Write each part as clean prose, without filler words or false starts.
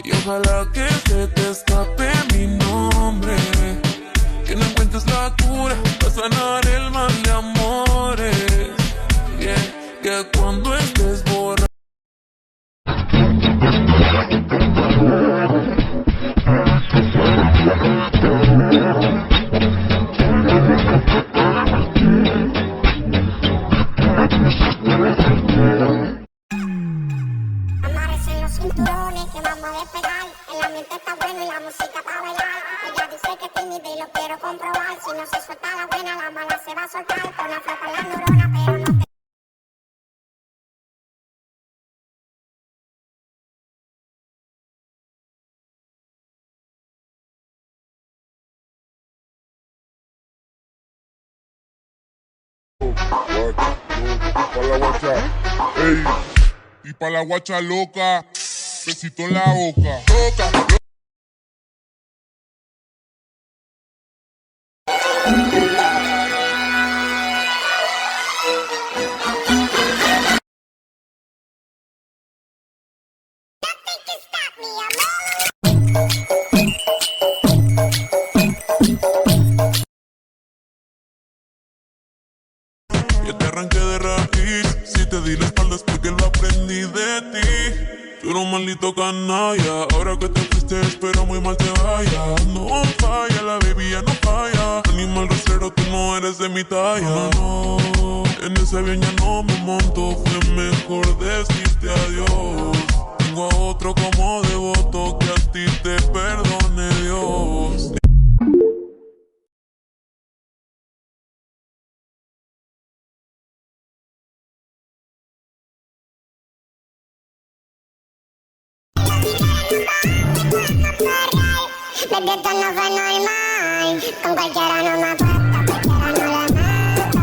Y ojalá que se te escape mi nombre, que no encuentres la cura para sanar el mal de amores. Yeah, que cuando estés borracho amarrecen los cinturones que vamos a despegar. El ambiente está bueno y la música para bailar. Ella dice que es tímida y lo quiero comprobar. Si no se suelta la buena, la mala se va a soltar. Con la flota en la neurona, pero no te... Pa' la guacha, ey, y pa' la guacha loca, besito en la boca. Loca. yo te arranqué de raíz. Si te di la espalda es porque lo aprendí de ti. Tú eres un maldito canalla. Ahora que te fuiste espero muy mal te vaya. No falla, la baby ya no falla. Animal rastrero, tú no eres de mi talla. No, en ese avión ya no me monto. Fue mejor decirte adiós. Tengo a otro como devoto, que a ti te perdone Dios. Baby, esto no fue normal. Con cualquiera no me acuesto, cualquiera no le meto.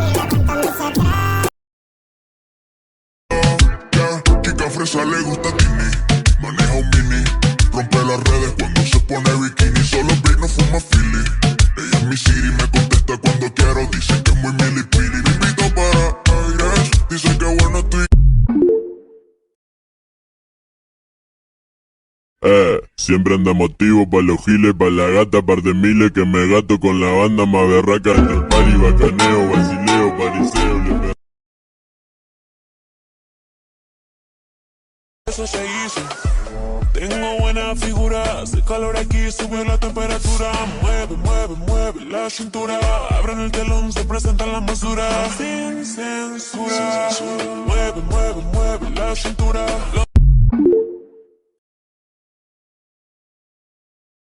Y le cuento mis secretos. Ya, Kika Fresa le gusta Tini, maneja un mini, rompe las redes cuando se pone bikini. Solo vino, fuma Philly. Ella es mi city, me contesta cuando quiero. Dice que es muy milipili. Me invito para aires, dice que bueno estoy. Siempre andamos activos pa' los giles, pa' la gata, par de miles que me gato con la banda más berraca del party, bacaneo, basileo, pariseo, le Eso se hizo. Tengo buena figura, hace calor aquí, subió la temperatura. Mueve, mueve, mueve la cintura. Abran el telón, se presentan las masuras. Sin censura. Mueve, mueve, mueve la cintura.